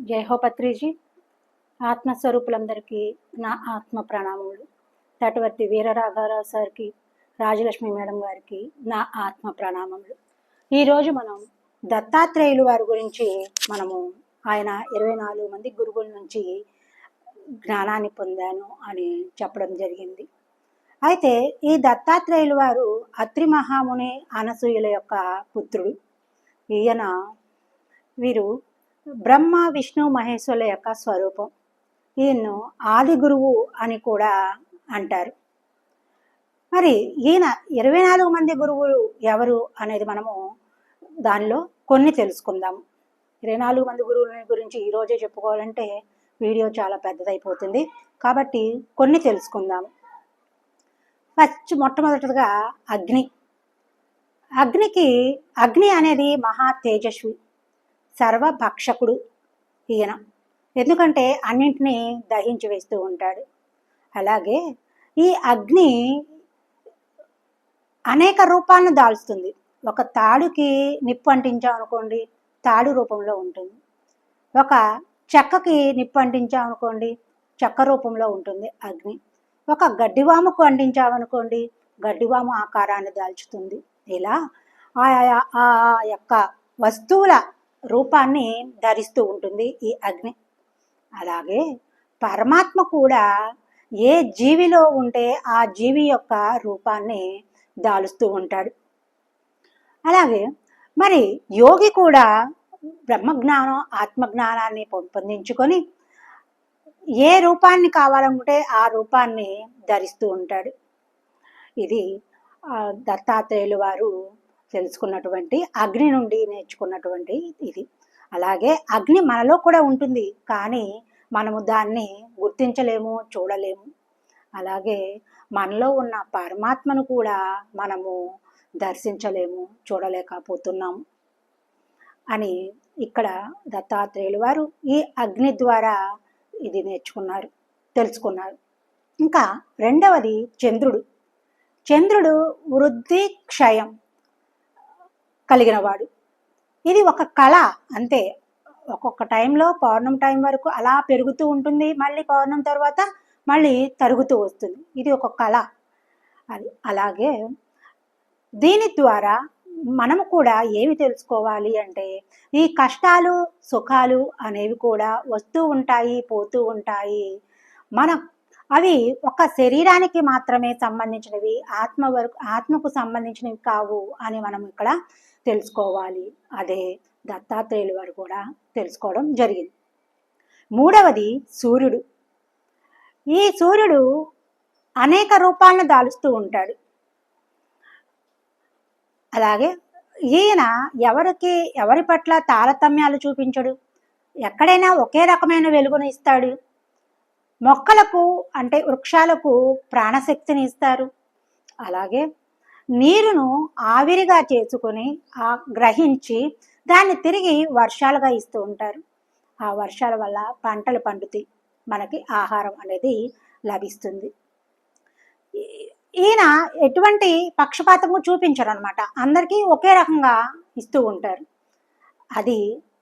జై హో పత్రిజీ. ఆత్మస్వరూపులందరికీ నా ఆత్మ ప్రణామములు. తటవర్తి వీరరాఘవరావు సార్కి, రాజలక్ష్మి మేడం గారికి నా ఆత్మ ప్రణామములు. ఈరోజు మనం దత్తాత్రేయులు వారి గురించి ఆయన 24 మంది గురువుల నుంచి జ్ఞానాన్ని పొందాను అని చెప్పడం జరిగింది. అయితే ఈ దత్తాత్రేయులు వారు అత్రి మహాముని అనసూయుల యొక్క పుత్రుడు. వీరు బ్రహ్మ విష్ణు మహేశ్వరుల యొక్క స్వరూపం. ఈయన్ను ఆది గురువు అని కూడా అంటారు. మరి ఈయన 24 మంది గురువులు ఎవరు అనేది మనము దానిలో కొన్ని తెలుసుకుందాము. 24 మంది గురువుల గురించి ఈరోజే చెప్పుకోవాలంటే వీడియో చాలా పెద్దదైపోతుంది, కాబట్టి కొన్ని తెలుసుకుందాము. మొట్టమొదటిగా అగ్ని అనేది మహా తేజస్వి, సర్వభక్షకుడు ఈయన. ఎందుకంటే అన్నింటినీ దహించి వేస్తూ ఉంటాడు. అలాగే ఈ అగ్ని అనేక రూపాలను దాల్చుతుంది. ఒక తాడుకి నిప్పు అంటించామనుకోండి, తాడు రూపంలో ఉంటుంది. ఒక చెక్కకి నిప్పు అంటించామనుకోండి, చెక్క రూపంలో ఉంటుంది అగ్ని. ఒక గడ్డివాముకు అంటించామనుకోండి, గడ్డివాము ఆకారాన్ని దాల్చుతుంది. ఇలా ఆ యొక్క వస్తువుల రూపాన్ని ధరిస్తూ ఉంటుంది ఈ అగ్ని. అలాగే పరమాత్మ కూడా ఏ జీవిలో ఉంటే ఆ జీవి యొక్క రూపాన్ని దాలుస్తూ ఉంటాడు. అలాగే మరి యోగి కూడా బ్రహ్మజ్ఞానం ఆత్మజ్ఞానాన్ని పొందించుకొని ఏ రూపాన్ని కావాలనుకుంటే ఆ రూపాన్ని ధరిస్తూ ఉంటాడు. ఇది దత్తాత్రేయులు వారు తెలుసుకున్నటువంటి అగ్ని నుండి నేర్చుకున్నటువంటి ఇది. అలాగే అగ్ని మనలో కూడా ఉంటుంది, కానీ మనము దాన్ని గుర్తించలేము, చూడలేము. అలాగే మనలో ఉన్న పరమాత్మను కూడా మనము దర్శించలేము, చూడలేకపోతున్నాము అని ఇక్కడ దత్తాత్రేయులు వారు ఈ అగ్ని ద్వారా ఇది తెలుసుకున్నారు. ఇంకా రెండవది చంద్రుడు వృద్ధి క్షయం కలిగినవాడు. ఇది ఒక కళ అంతే. ఒక్కొక్క టైంలో పౌర్ణమి టైం వరకు అలా పెరుగుతూ ఉంటుంది, మళ్ళీ పౌర్ణమి తర్వాత మళ్ళీ తరుగుతూ వస్తుంది. ఇది ఒక కళ. అలాగే దీని ద్వారా మనము కూడా ఏమి తెలుసుకోవాలి అంటే, ఈ కష్టాలు సుఖాలు అనేవి కూడా వస్తూ ఉంటాయి, పోతూ ఉంటాయి. అవి ఒక శరీరానికి మాత్రమే సంబంధించినవి, ఆత్మకు సంబంధించినవి కావు అని మనం ఇక్కడ తెలుసుకోవాలి. అదే దత్తాత్రేయులు వారు కూడా తెలుసుకోవడం జరిగింది. మూడవది సూర్యుడు. ఈ సూర్యుడు అనేక రూపాలను దాలుస్తూ ఉంటాడు. అలాగే ఈయన ఎవరి పట్ల తారతమ్యాలు చూపించడు. ఎక్కడైనా ఒకే రకమైన వెలుగును ఇస్తాడు. మొక్కలకు అంటే వృక్షాలకు ప్రాణశక్తిని ఇస్తారు. అలాగే నీరును ఆవిరిగా చేసుకొని గ్రహించి దాన్ని తిరిగి వర్షాలుగా ఇస్తూ ఉంటారు. ఆ వర్షాల వల్ల పంటలు పండుతాయి, మనకి ఆహారం అనేది లభిస్తుంది. ఈయన ఎటువంటి పక్షపాతము చూపించరు అనమాట, అందరికీ ఒకే రకంగా ఇస్తూ ఉంటారు. అది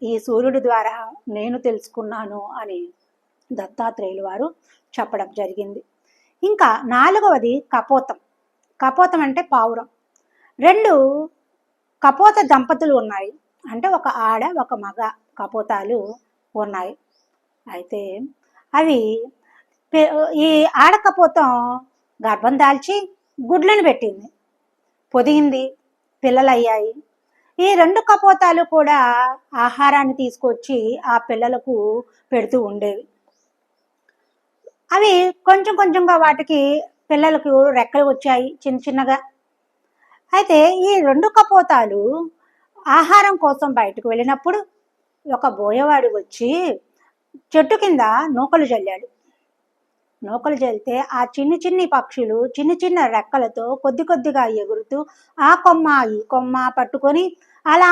ఈ సూర్యుడి ద్వారా నేను తెలుసుకున్నాను అని దత్తాత్రేయులు వారు చెప్పడం జరిగింది. ఇంకా నాలుగవది కపోతం అంటే పావురం. 2 కపోత దంపతులు ఉన్నాయి, అంటే ఒక ఆడ ఒక మగ కపోతాలు ఉన్నాయి. అయితే అవి ఈ ఆడ కపోతం గర్భం దాల్చి గుడ్లను పెట్టింది, పొదిగింది, పిల్లలయ్యాయి. ఈ 2 కపోతాలు కూడా ఆహారాన్ని తీసుకొచ్చి ఆ పిల్లలకు పెడుతూ ఉండేవి. అవి కొంచెం కొంచెంగా వాటికి పిల్లలకు రెక్కలు వచ్చాయి చిన్న చిన్నగా. అయితే ఈ 2 కపోతాలు ఆహారం కోసం బయటకు వెళ్ళినప్పుడు ఒక బోయవాడు వచ్చి చెట్టు కింద నూకలు జల్లాడు. నూకలు జల్లితే ఆ చిన్ని పక్షులు చిన్న రెక్కలతో కొద్దిగా ఎగురుతూ ఆ కొమ్మ ఈ కొమ్మ పట్టుకొని అలా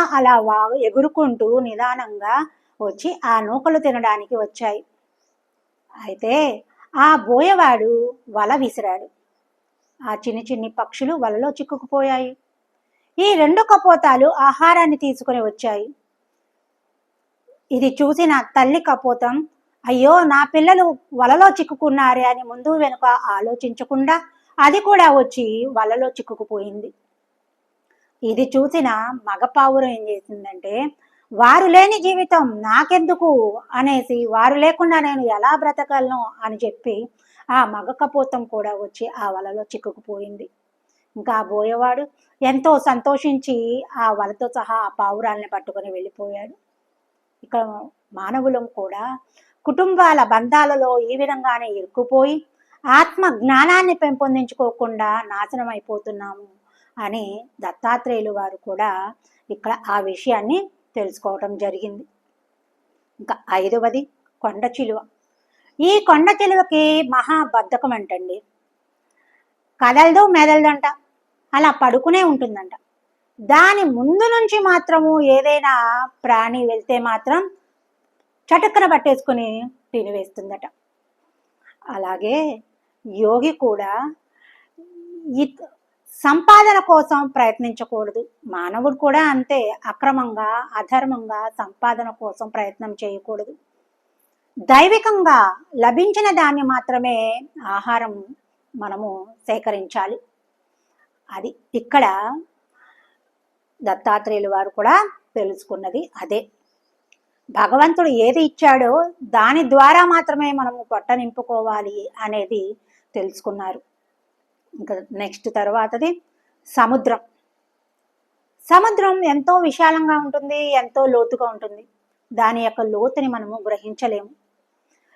ఎగురుకుంటూ నిదానంగా వచ్చి ఆ నూకలు తినడానికి వచ్చాయి. అయితే ఆ బోయవాడు వల విసిరాడు. ఆ చిన్ని పక్షులు వలలో చిక్కుకుపోయాయి. ఈ 2 కపోతాలు ఆహారాన్ని తీసుకొని వచ్చాయి. ఇది చూసిన తల్లి కపోతం, అయ్యో నా పిల్లలు వలలో చిక్కుకున్నారే అని ముందు వెనుక ఆలోచించకుండా అది కూడా వచ్చి వలలో చిక్కుకుపోయింది. ఇది చూసిన మగపావురం ఏం చేసిందంటే, వారు లేని జీవితం నాకెందుకు అనేసి, వారు లేకుండా నేను ఎలా బ్రతకలను అని చెప్పి ఆ మగ కపోతం కూడా వచ్చి ఆ వలలో చిక్కుకుపోయింది. ఇంకా ఆ బోయేవాడు ఎంతో సంతోషించి ఆ వలతో సహా ఆ పావురాల్ని పట్టుకొని వెళ్ళిపోయాడు. ఇక్కడ మానవులం కూడా కుటుంబాల బంధాలలో ఈ విధంగానే ఇరుక్కుపోయి ఆత్మ జ్ఞానాన్ని పెంపొందించుకోకుండా నాశనం అయిపోతున్నాము అని దత్తాత్రేయులు వారు కూడా ఇక్కడ ఆ విషయాన్ని తెలుసుకోవటం జరిగింది. ఇంకా 5వది కొండ చిలువ. ఈ కొండ చిలువకి మహాబద్ధకం అంటండి. కదలదు మెదలదంట, అలా పడుకునే ఉంటుందంట. దాని ముందు నుంచి మాత్రము ఏదైనా ప్రాణి వెళ్తే మాత్రం చటుక్కన పట్టేసుకుని తినివేస్తుందట. అలాగే యోగి కూడా సంపాదన కోసం ప్రయత్నించకూడదు. మానవుడు కూడా అంతే, అక్రమంగా అధర్మంగా సంపాదన కోసం ప్రయత్నం చేయకూడదు. దైవికంగా లభించిన దాన్ని మాత్రమే ఆహారం మనము సేకరించాలి. అది ఇక్కడ దత్తాత్రేయులు వారు కూడా తెలుసుకున్నది అదే. భగవంతుడు ఏది ఇచ్చాడో దాని ద్వారా మాత్రమే మనము పొట్ట నింపుకోవాలి అనేది తెలుసుకున్నారు. ఇంకా నెక్స్ట్ తర్వాతది సముద్రం. సముద్రం ఎంతో విశాలంగా ఉంటుంది, ఎంతో లోతుగా ఉంటుంది. దాని యొక్క లోతుని మనము గ్రహించలేము.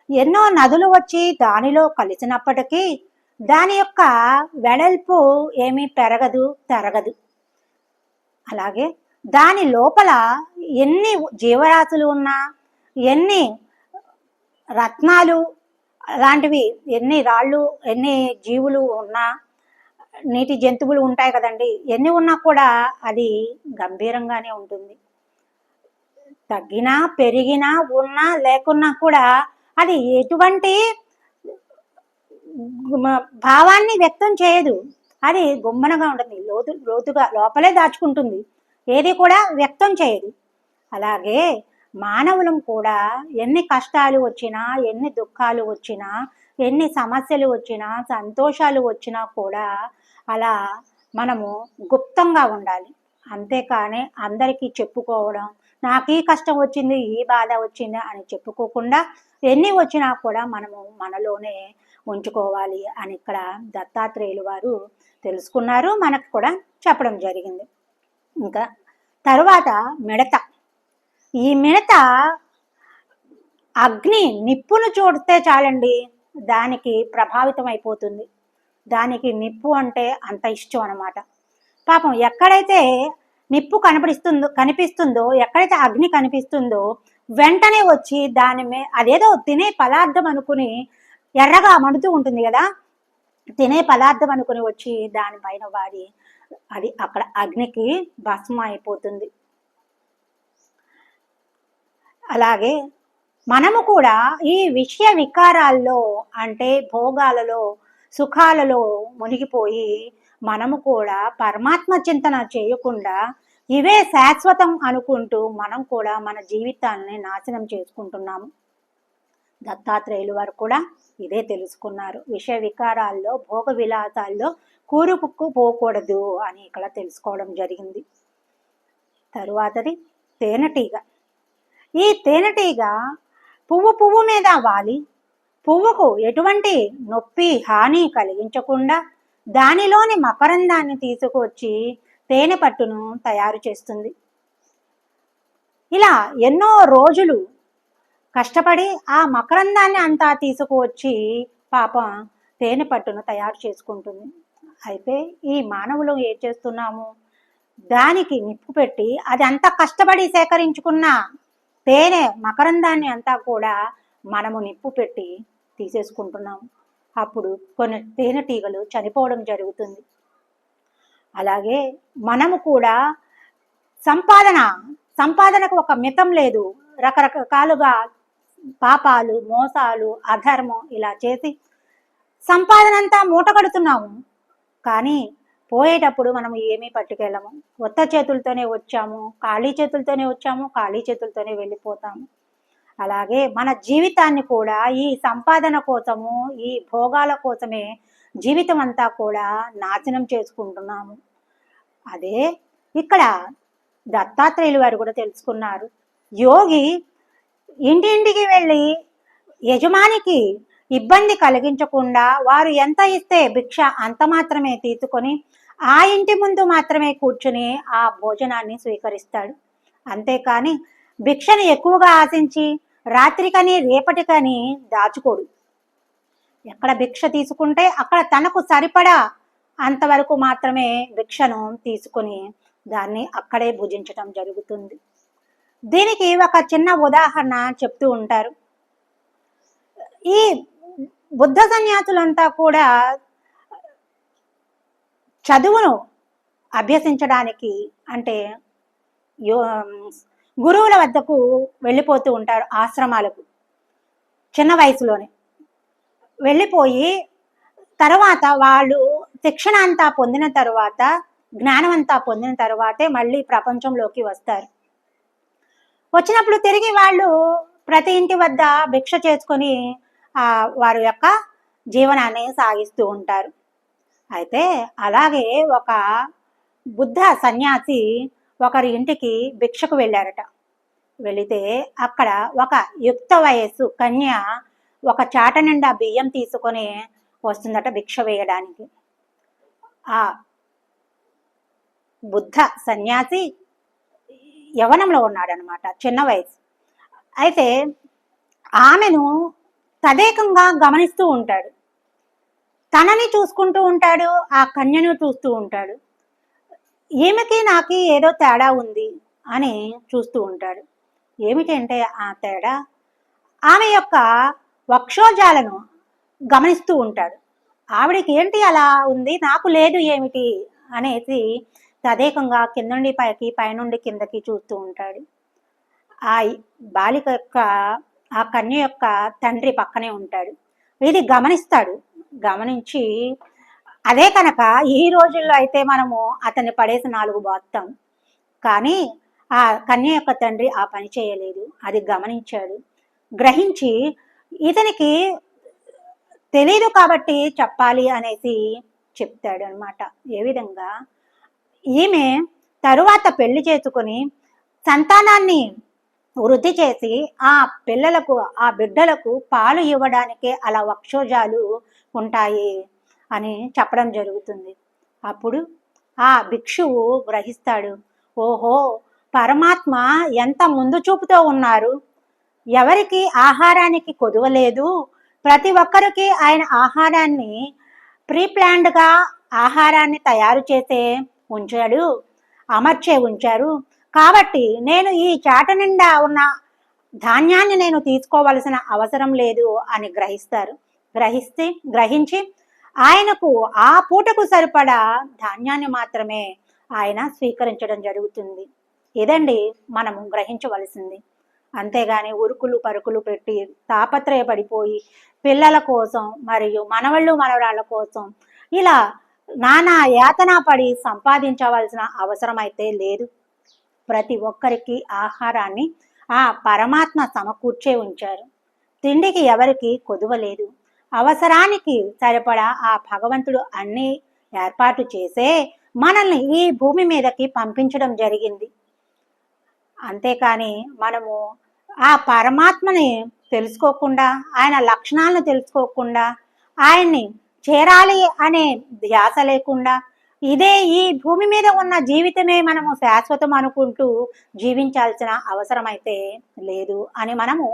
ఎన్నో నదులు వచ్చి దానిలో కలిసినప్పటికీ దాని యొక్క వెడల్పు ఏమీ పెరగదు, తరగదు. అలాగే దాని లోపల ఎన్ని జీవరాశులు ఉన్నా, ఎన్ని రత్నాలు అలాంటివి, ఎన్ని రాళ్ళు, ఎన్ని జీవులు ఉన్నా, నీటి జంతువులు ఉంటాయి కదండి, ఎన్ని ఉన్నా కూడా అది గంభీరంగానే ఉంటుంది. తగ్గినా పెరిగినా ఉన్నా లేకున్నా కూడా అది ఎటువంటి భావాన్ని వ్యక్తం చేయదు. అది గుమ్మనగా ఉంటుంది, లోతుగా లోపలే దాచుకుంటుంది, ఏది కూడా వ్యక్తం చేయదు. అలాగే మానవులం కూడా ఎన్ని కష్టాలు వచ్చినా, ఎన్ని దుఃఖాలు వచ్చినా, ఎన్ని సమస్యలు వచ్చినా, సంతోషాలు వచ్చినా కూడా అలా మనము గుప్తంగా ఉండాలి. అంతేకాని అందరికీ చెప్పుకోవడం, నాకు ఈ కష్టం వచ్చింది, ఈ బాధ వచ్చింది అని చెప్పుకోకుండా ఎన్ని వచ్చినా కూడా మనము మనలోనే ఉంచుకోవాలి అని ఇక్కడ దత్తాత్రేయులు వారు తెలుసుకున్నారు, మనకు కూడా చెప్పడం జరిగింది. ఇంకా తరువాత మిడత. ఈ మిడత అగ్ని నిప్పును చూడితే చాలండి, దానికి ప్రభావితం అయిపోతుంది. దానికి నిప్పు అంటే అంత ఇష్టం అన్నమాట. పాపం ఎక్కడైతే నిప్పు కనిపిస్తుందో, ఎక్కడైతే అగ్ని కనిపిస్తుందో వెంటనే వచ్చి దాని అదేదో తినే పదార్థం అనుకుని, ఎర్రగా మండుతూ ఉంటుంది కదా, తినే పదార్థం అనుకుని వచ్చి దానిపైన వాడి అది అక్కడ అగ్నికి భస్మం అయిపోతుంది. అలాగే మనము కూడా ఈ విషయ వికారాల్లో అంటే భోగాలలో సుఖాలలో మునిగిపోయి మనము కూడా పరమాత్మ చింతన చేయకుండా ఇవే శాశ్వతం అనుకుంటూ మనం కూడా మన జీవితాన్ని నాశనం చేసుకుంటున్నాము. దత్తాత్రేయులు వారు కూడా ఇదే తెలుసుకున్నారు. విషయ వికారాల్లో భోగ విలాసాల్లో కూరుకుపోకూడదు అని ఇక్కడ తెలుసుకోవడం జరిగింది. తరువాతది తేనెటీగ. ఈ తేనెటీగ పువ్వు మీద వాలి పువ్వుకు ఎటువంటి నొప్పి హాని కలిగించకుండా దానిలోని మకరందాన్ని తీసుకొచ్చి తేనె పట్టును తయారు చేస్తుంది. ఇలా ఎన్నో రోజులు కష్టపడి ఆ మకరందాన్ని అంతా తీసుకువచ్చి పాపం తేనె పట్టును తయారు చేసుకుంటుంది. అయితే ఈ మానవులు ఏం చేస్తున్నాము, దానికి నిప్పు పెట్టి అది అంతా కష్టపడి సేకరించుకున్న తేనె మకరందాన్ని అంతా కూడా మనము నిప్పు పెట్టి తీసేసుకుంటున్నాము. అప్పుడు కొన్ని తేనెటీగలు చనిపోవడం జరుగుతుంది. అలాగే మనము కూడా సంపాదనకు ఒక మితం లేదు. రకరకాలుగా పాపాలు, మోసాలు, అధర్మం ఇలా చేసి సంపాదన అంతా మూట కడుతున్నాము. కానీ పోయేటప్పుడు మనం ఏమీ పట్టుకెళ్ళము. కొత్త చేతులతోనే వచ్చాము, ఖాళీ చేతులతోనే వెళ్ళిపోతాము. అలాగే మన జీవితాన్ని కూడా ఈ సంపాదన కోసము, ఈ భోగాల కోసమే జీవితం అంతా కూడా నాశనం చేసుకుంటున్నాము. అదే ఇక్కడ దత్తాత్రేయులు వారు కూడా తెలుసుకున్నారు. యోగి ఇంటింటికి వెళ్ళి యజమానికి ఇబ్బంది కలిగించకుండా వారు ఎంత ఇస్తే భిక్ష అంత మాత్రమే తీసుకొని ఆ ఇంటి ముందు మాత్రమే కూర్చుని ఆ భోజనాన్ని స్వీకరిస్తాడు. అంతేకాని భిక్షను ఎక్కువగా ఆశించి రాత్రికని రేపటికని దాచుకోడు. ఎక్కడ భిక్ష తీసుకుంటే అక్కడ తనకు సరిపడా అంతవరకు మాత్రమే భిక్షను తీసుకొని దాన్ని అక్కడే భుజించటం జరుగుతుంది. దీనికి ఒక చిన్న ఉదాహరణ చెప్తూ ఉంటారు. ఈ బుద్ధ సన్యాసులంతా కూడా చదువును అభ్యసించడానికి అంటే గురువుల వద్దకు వెళ్ళిపోతూ ఉంటారు. ఆశ్రమాలకు చిన్న వయసులోనే వెళ్ళిపోయి తర్వాత వాళ్ళు శిక్షణ అంతా పొందిన తర్వాత, జ్ఞానం అంతా పొందిన తర్వాతే మళ్ళీ ప్రపంచంలోకి వస్తారు. వచ్చినప్పుడు తిరిగి వాళ్ళు ప్రతి ఇంటి వద్ద భిక్ష చేసుకొని వారి యొక్క జీవనాన్ని సాగిస్తూ ఉంటారు. అయితే అలాగే ఒక బుద్ధ సన్యాసి ఒకరి ఇంటికి భిక్షకు వెళ్ళారట. వెళితే అక్కడ ఒక యుక్త వయస్సు కన్య ఒక చాట నిండా బియ్యం తీసుకొని వస్తుందట భిక్ష వేయడానికి. ఆ బుద్ధ సన్యాసి యవనంలో ఉన్నాడనమాట, చిన్న వయసు. అయితే ఆమెను తదేకంగా గమనిస్తూ ఉంటాడు. తనని చూసుకుంటూ ఉంటాడు, ఆ కన్యను చూస్తూ ఉంటాడు. ఈమెకి నాకి ఏదో తేడా ఉంది అని చూస్తూ ఉంటాడు. ఏమిటంటే ఆ తేడా, ఆమె యొక్క వక్షోజాలను గమనిస్తూ ఉంటాడు. ఆవిడకి ఏంటి అలా ఉంది, నాకు లేదు ఏమిటి అనేసి తదేకంగా కింద నుండి పైకి, పైనుండి కిందకి చూస్తూ ఉంటాడు. ఆ బాలిక యొక్క, ఆ కన్య యొక్క తండ్రి పక్కనే ఉంటాడు. ఇది గమనిస్తాడు. గమనించి అదే కనుక ఈ రోజుల్లో అయితే మనము అతన్ని పడేసి 4 బాస్తాం. కానీ ఆ కన్య యొక్క తండ్రి ఆ పని చేయలేదు. అది గమనించాడు. గ్రహించి ఇతనికి తెలీదు కాబట్టి చెప్పాలి అనేసి చెప్తాడు అనమాట. ఏ విధంగా ఈమె తరువాత పెళ్లి చేసుకొని సంతానాన్ని వృద్ధి చేసి ఆ పిల్లలకు, ఆ బిడ్డలకు పాలు ఇవ్వడానికే అలా వక్షోజాలు ఉంటాయి అని చెప్పడం జరుగుతుంది. అప్పుడు ఆ భిక్షువు గ్రహిస్తాడు, ఓహో పరమాత్మ ఎంత ముందు చూపుతో ఉన్నారు, ఎవరికి ఆహారానికి కొదువలేదు, ప్రతి ఒక్కరికి ఆయన ఆహారాన్ని ప్రీప్లాన్డ్గా ఆహారాన్ని తయారు చేసే ఉంచాడు, అమర్చే ఉంచారు. కాబట్టి నేను ఈ చాట నిండా ఉన్న ధాన్యాన్ని నేను తీసుకోవలసిన అవసరం లేదు అని గ్రహిస్తారు. గ్రహించి ఆయనకు ఆ పూటకు సరిపడా ధాన్యాన్ని మాత్రమే ఆయన స్వీకరించడం జరుగుతుంది. ఇదండి మనము గ్రహించవలసింది. అంతేగాని ఉరుకులు పరుకులు పెట్టి తాపత్రయపడిపోయి పిల్లల కోసం మరియు మనవళ్ళు మనవరాళ్ళ కోసం ఇలా నానా యాతన పడి సంపాదించవలసిన అవసరం అయితే లేదు. ప్రతి ఒక్కరికి ఆహారాన్ని ఆ పరమాత్మ సమకూర్చే ఉంచారు. తిండికి ఎవరికి కొదువలేదు. అవసరానికి సరిపడా ఆ భగవంతుడు అన్నీ ఏర్పాటు చేసే మనల్ని ఈ భూమి మీదకి పంపించడం జరిగింది. అంతేకాని మనము ఆ పరమాత్మని తెలుసుకోకుండా, ఆయన లక్షణాలను తెలుసుకోకుండా, ఆయన్ని చేరాలి అనే ధ్యాస లేకుండా, ఇదే ఈ భూమి మీద ఉన్న జీవితమే మనము శాశ్వతం అనుకుంటూ జీవించాల్సిన అవసరం అయితే లేదు అని మనము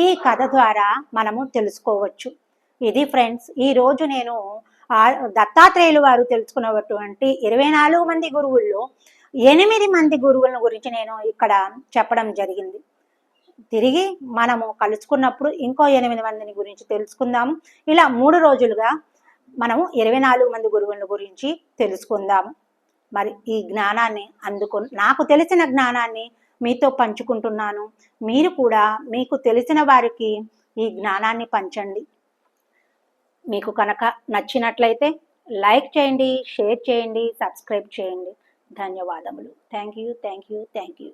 ఈ కథ ద్వారా మనము తెలుసుకోవచ్చు. ఇది ఫ్రెండ్స్, ఈరోజు నేను దత్తాత్రేయులు వారు తెలుసుకున్నటువంటి 24 మంది గురువుల్లో 8 మంది గురువుల గురించి నేను ఇక్కడ చెప్పడం జరిగింది. తిరిగి మనము కలుసుకున్నప్పుడు ఇంకో 8 మందిని గురించి తెలుసుకుందాము. ఇలా 3 రోజులుగా మనము 24 మంది గురువుల గురించి తెలుసుకుందాము. మరి ఈ జ్ఞానాన్ని నాకు తెలిసిన జ్ఞానాన్ని మీతో పంచుకుంటున్నాను. మీరు కూడా మీకు తెలిసిన వారికి ఈ జ్ఞానాన్ని పంచండి. మీకు కనుక నచ్చినట్లయితే లైక్ చేయండి, షేర్ చేయండి, సబ్స్క్రైబ్ చేయండి. ధన్యవాదములు. Thank you.